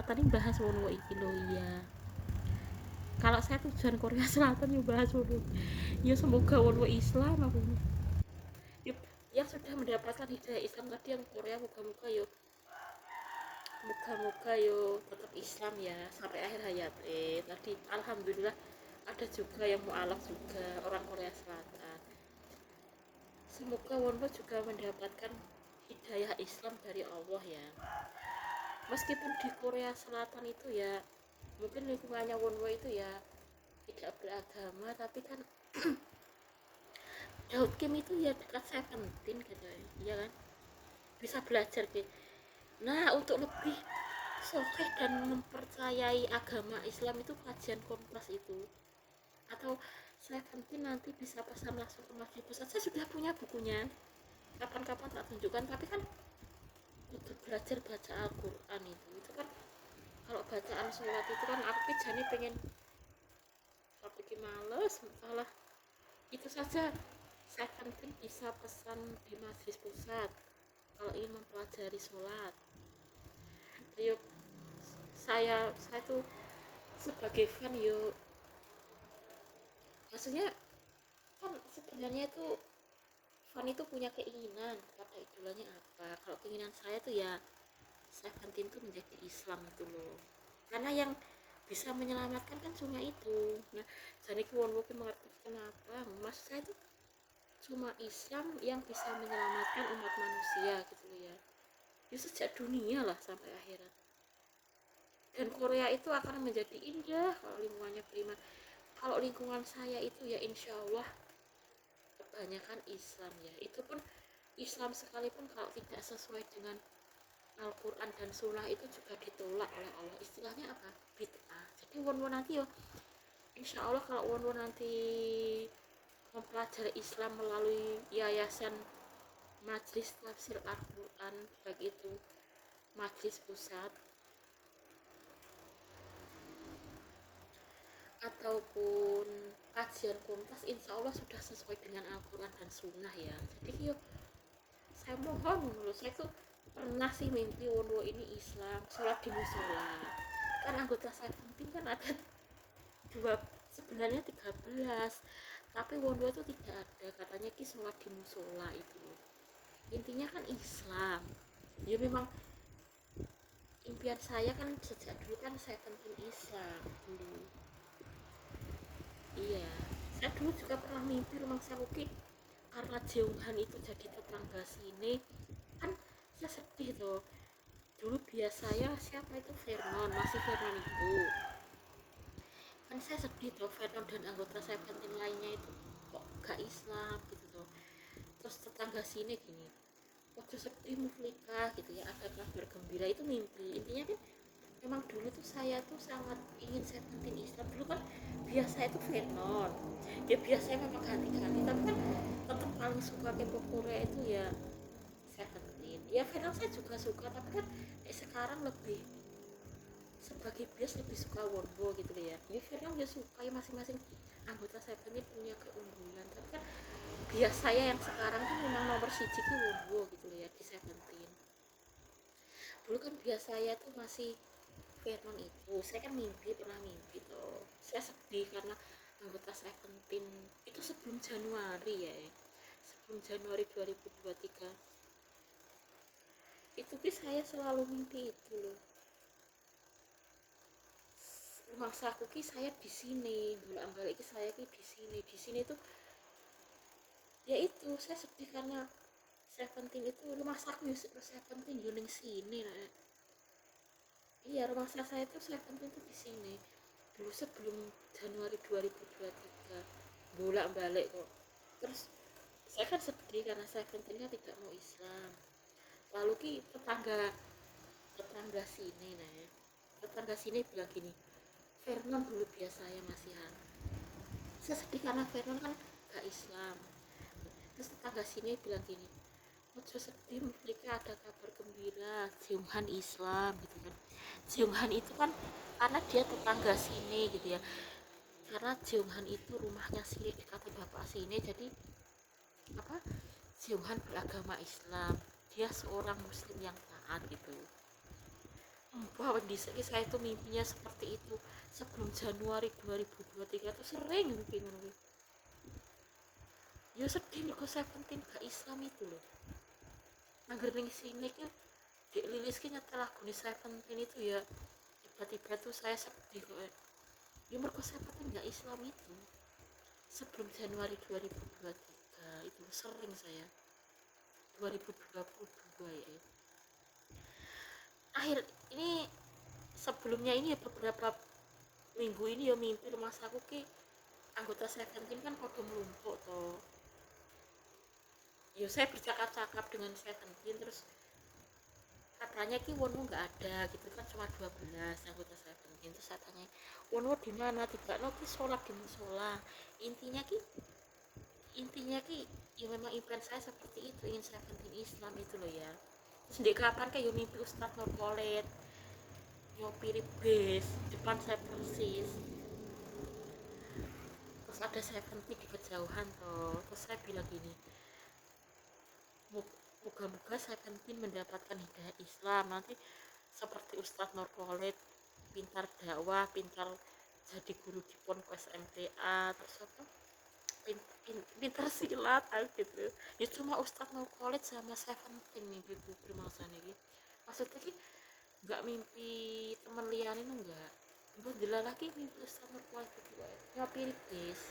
Selatan ini bahas wono iki lho. Iya, kalau saya tujuan Korea Selatan yuk bahas wono ya, semoga wono Islam aku yuk, yang sudah mendapatkan hidayah Islam tadi yang Korea, moga-moga yuk, moga-moga yo tetap Islam ya sampai akhir hayat. Tadi alhamdulillah ada juga yang mualaf juga orang Korea Selatan. Semoga Wonwo juga mendapatkan hidayah Islam dari Allah ya. Meskipun di Korea Selatan itu ya mungkin lingkungannya Wonwo itu ya tidak beragama, tapi kan Daud Kim itu ya dekat Seventeen katanya, iya kan? Bisa belajar gitu. Nah, untuk lebih sokeh dan mempercayai agama Islam itu kajian Kompas itu, atau Seventeen nanti bisa pesan langsung ke Masjid Pusat. Saya sudah punya bukunya, kapan-kapan tak tunjukkan. Tapi kan untuk belajar baca Al-Quran itu kan kalau bacaan sholat itu kan aku jadi pengen, tapi males masalah itu saja. Seventeen bisa pesan di Masjid Pusat kalau ingin mempelajari sholat. Yuk, saya tuh sebagai fan yuk, maksudnya kan sebenarnya itu fan itu punya keinginan pada idolanya apa. Kalau keinginan saya tuh ya Seventeen tuh menjadi Islam itu loh, karena yang bisa menyelamatkan kan cuma itu. Nah, jadi Wonwo mengerti kenapa maksud saya itu cuma Islam yang bisa menyelamatkan umat manusia gitu loh ya, ya sejak dunia lah sampai akhirat. Dan Korea itu akan menjadi indah kalau lingkungannya prima. Kalau lingkungan saya itu ya insya Allah kebanyakan Islam ya, itu pun Islam sekalipun kalau tidak sesuai dengan Al-Quran dan Sunnah itu juga ditolak oleh Allah. Istilahnya apa? Bid'ah. Jadi Wonwo nanti ya insya Allah kalau Wonwo nanti mempelajari Islam melalui yayasan Majelis Tafsir Al-Quran, baik itu Majelis Pusat ataupun kajian Kompas, insya Allah sudah sesuai dengan Al-Quran dan Sunnah ya. Jadi yuk, saya mohon menurut saya tuh pernah sih mimpi Wonwo ini Islam, sholat di musola. Kan anggota saya penting kan ada dua, sebenarnya 13, tapi Wonwo itu tidak ada, katanya ki sholat di musola itu. Intinya kan Islam. Ya memang impian saya kan sejak dulu kan saya penting Islam dulu. Iya, saya dulu juga pernah mimpi rumah saya mungkin karena Jeonghan itu jadi tetangga sini kan. Saya sedih tuh, dulu biasanya siapa itu Vernon, masih Vernon itu kan. Saya sedih tuh Vernon dan anggota saya penting lainnya itu kok gak Islam gitu tuh. Terus tetangga sini gini, waktu sedih Muflika gitu ya, ada kabar gembira, itu mimpi. Intinya kan memang dulu tuh saya tuh sangat ingin Seventeen Islam. Dulu kan biasa itu Venom ya, biasanya memang ganti-ganti, tapi kan tetap paling suka K-pop Korea itu ya Seventeen. Ya Venom saya juga suka, tapi kan sekarang lebih sebagai bias lebih suka Wonwo gitu ya. Ini Venom ya suka ya, masing-masing anggota Seventeen punya keunggulan, tapi kan bias saya yang sekarang kan memang nomor siji ke Wonwo gitu ya di Seventeen. Dulu kan bias saya tuh masih Vernon itu, saya kan mimpi, pernah mimpi tuh. Saya sedih karena anggota Seventeen itu sebelum Januari ya, sebelum Januari 2023 itu saya selalu mimpi itu loh. Rumah saku ki saya di sini, bolak balik saya ki di sini tuh. Ya itu saya sedih karena Seventeen itu rumah saku ya Seventeen yo ning sini nah. Iya, rumah saya itu Seventeen itu di sini dulu sebelum Januari 2023 bolak balik kok. Terus saya kan sedih karena Seventeen kan tidak mau Islam. Lalu ki tetangga sini nah, tetangga sini bilang gini, Vernon dulu biasanya masihan. Saya sedih karena Vernon kan gak Islam. Terus tetangga sini bilang gini, ojo sedih, mereka ada kabar gembira Jeonghan Islam gitu kan. Jeonghan itu kan karena dia tetangga sini gitu ya, karena Jeonghan itu rumahnya sini dekat bapak sini, jadi apa, Jeonghan beragama Islam, dia seorang muslim yang taat gitu. bahwa di saya itu mimpinya seperti itu sebelum Januari 2023 itu sering mimpi ngono. Ya sedih mergo Seventeen gak Islam itu loh. Angger ning sini ki di lilis ki nyetel lagu Seventeen itu ya tiba-tiba tuh saya sedih kok. Ya mergo Seventeen gak Islam itu sebelum Januari 2023 itu sering saya 2022 ya. Akhir ini sebelumnya ini ya beberapa minggu ini ya mimpi rumah aku ki anggota Seventeen kan kode melumpuk toh. Ya saya bercakap-cakap dengan Seventeen terus katanya ki Wonwo nggak ada gitu kan cuma 12 anggota Seventeen terus saya tanya Wonwo di mana tiba no ki sholat di musola intinya ki ya memang impian saya seperti itu ingin Seventeen Islam itu loh ya. Terus di kapan kayak mimpi Ustadz Nur Khalid nyopiri bis depan saya persis terus ada Seventeen di kejauhan toh terus saya bilang gini moga-moga Seventeen mendapatkan hidayah Islam nanti seperti Ustadz Nur Khalid pintar dakwah pintar jadi guru di Ponpes MTA terus apa pintar silat gitu ya cuma Ustadz Nur Khalid sama Seventeen nih gitu bermaksud nih maksudnya ki nggak mimpi teman liane enggak buat lagi mimpi Ustadz Nur Khalid gitu nyopir bis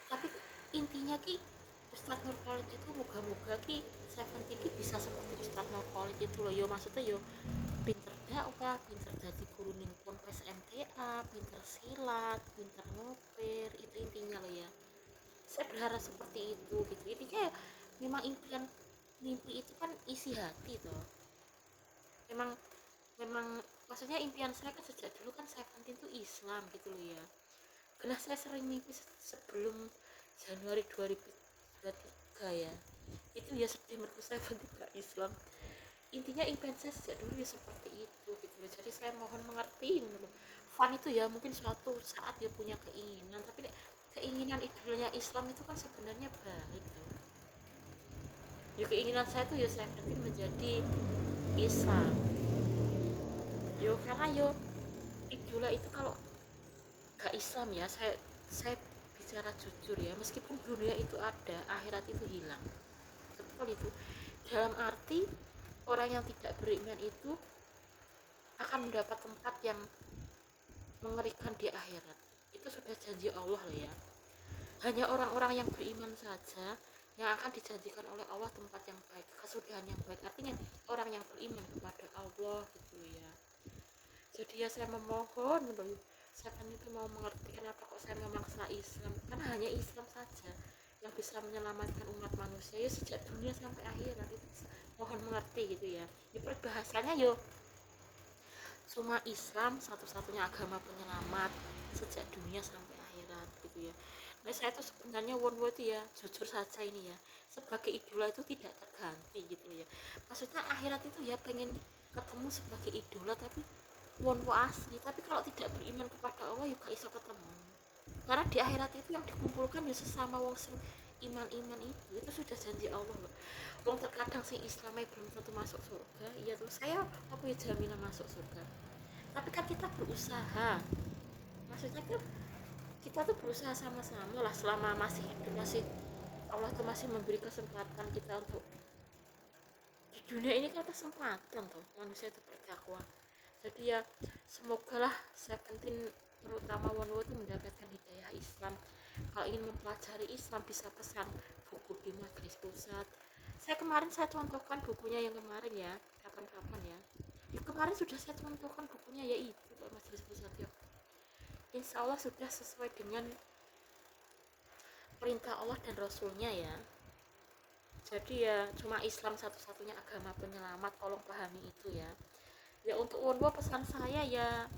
tapi intinya ki Ustadz Nur Khalid itu moga-moga ki Seventeen ki bisa seperti Ustadz Nur Khalid itu loh yo maksudnya yo pinter dakwah pinter jadi guru ning Ponpes MTA pinter silat pinter ngopir itu intinya loh ya saya berharap seperti itu gitu intinya memang impian mimpi itu kan isi hati toh memang memang maksudnya impian saya kan sejak dulu kan Seventeen itu Islam gitu loh ya karena saya sering mimpi sebelum Januari 2023 ya itu ya sedih menurut saya tidak Islam intinya impian saya sejak dulu ya seperti itu gitu loh jadi saya mohon mengerti gitu. Fun itu ya mungkin suatu saat dia punya keinginan tapi keinginan idealnya Islam itu kan sebenarnya baik tuh ya keinginan saya tuh ya saya penting menjadi Islam yo karena yo idola itu kalau gak Islam ya saya bicara jujur ya meskipun dunia itu ada akhirat itu hilang betul itu dalam arti orang yang tidak beriman itu akan mendapat tempat yang mengerikan di akhirat itu sudah janji Allah loh ya hanya orang-orang yang beriman saja yang akan dijanjikan oleh Allah tempat yang baik kesudahan yang baik artinya orang yang beriman kepada Allah gitu ya jadi ya saya memohon loh saya kan itu mau mengerti kenapa kok saya memaksa Islam karena hanya Islam saja yang bisa menyelamatkan umat manusia ya sejak dunia sampai akhirat itu mohon mengerti gitu ya di perbahasannya yo cuma Islam satu-satunya agama penyelamat sejak dunia sampai akhirat gitu ya nah saya tuh sebenarnya Wonwo itu ya jujur saja ini ya sebagai idola itu tidak terganti gitu ya maksudnya akhirat itu ya pengen ketemu sebagai idola tapi Wonwo asli tapi kalau tidak beriman kepada Allah juga iso ketemu karena di akhirat itu yang dikumpulkan ya sesama wong sing iman-iman itu sudah janji Allah loh wong terkadang sing Islamnya belum tentu masuk surga iya tuh saya apa ya jaminan masuk surga tapi kan kita berusaha maksudnya kan kita tuh berusaha sama-sama lah selama masih hidup masih Allah tuh masih memberi kesempatan kita untuk di dunia ini kan kesempatan tuh manusia itu berdakwah jadi ya semoga lah Seventeen terutama Wonwo itu mendapatkan hidayah Islam kalau ingin mempelajari Islam bisa pesan buku di Majelis Pusat saya contohkan bukunya yang kemarin ya kapan-kapan ya kemarin sudah saya contohkan bukunya yaitu Majelis Pusat ya Insya Allah sudah sesuai dengan perintah Allah dan Rasulnya ya jadi ya cuma Islam satu-satunya agama penyelamat tolong pahami itu ya ya untuk Wonwo pesan saya ya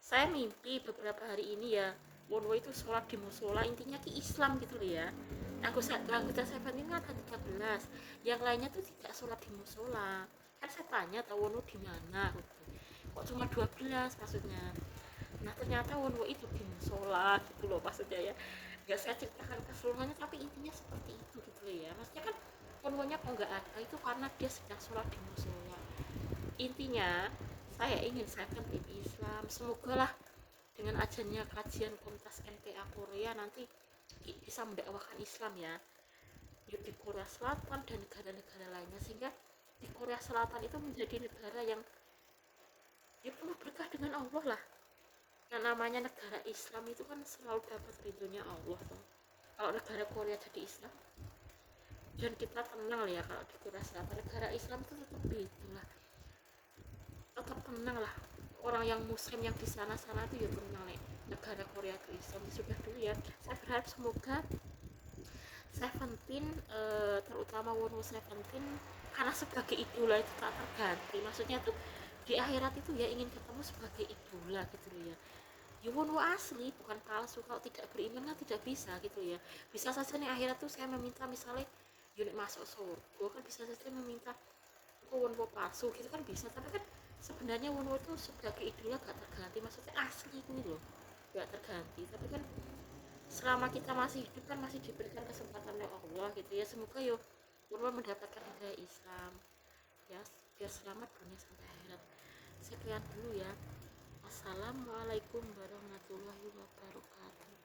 saya mimpi beberapa hari ini ya Wonwo itu sholat di musola intinya ki Islam gitu loh ya anggota Seventeen kan ada 13 yang lainnya tuh tidak sholat di musola kan saya tanya tahu Wonwo di mana kok cuma 12 maksudnya nah ternyata Wonwo itu di musola gitu loh maksudnya ya nggak saya ceritakan keseluruhannya tapi intinya seperti itu gitu loh ya maksudnya kan Wonwonya kok nggak ada itu karena dia sedang sholat di musola intinya saya ingin seventeen Islam, semoga lah dengan ajarnya kajian komunitas MTA Korea nanti bisa mendakwahkan Islam ya, yaitu di Korea Selatan dan negara-negara lainnya, sehingga di Korea Selatan itu menjadi negara yang ya penuh berkah dengan Allah lah. Yang namanya negara Islam itu kan selalu dapat ridhonya Allah tuh. Kalau negara Korea jadi Islam, dan kita tenang ya kalau di Korea Selatan negara Islam itu tetap itulah, tetap tenang lah. Orang yang Muslim yang di sana-sana itu ya tenang nih. Negara Korea itu Islam sudah dulu ya. Saya berharap semoga Seventeen terutama Wonwo Seventeen karena sebagai idola itu tak terganti, maksudnya tuh di akhirat itu ya ingin ketemu sebagai idola gitu loh ya. Ya Wonwo asli bukan palsu, kalau tidak beriman kan tidak bisa gitu ya. Bisa saja nih akhirat tuh saya meminta misalnya unit masuk surga kan, bisa saja meminta Wonwo palsu gitu kan bisa, tapi kan sebenarnya Wonwo itu sebagai idola gak terganti, maksudnya asli gitu loh, gak terganti. Tapi kan selama kita masih hidup kan masih diberikan kesempatan oleh Allah gitu ya, semoga yo Nurul mendapatkan hidayah Islam ya, biar selamat dunia sampai akhirat. Sekian dulu ya, assalamualaikum warahmatullahi wabarakatuh.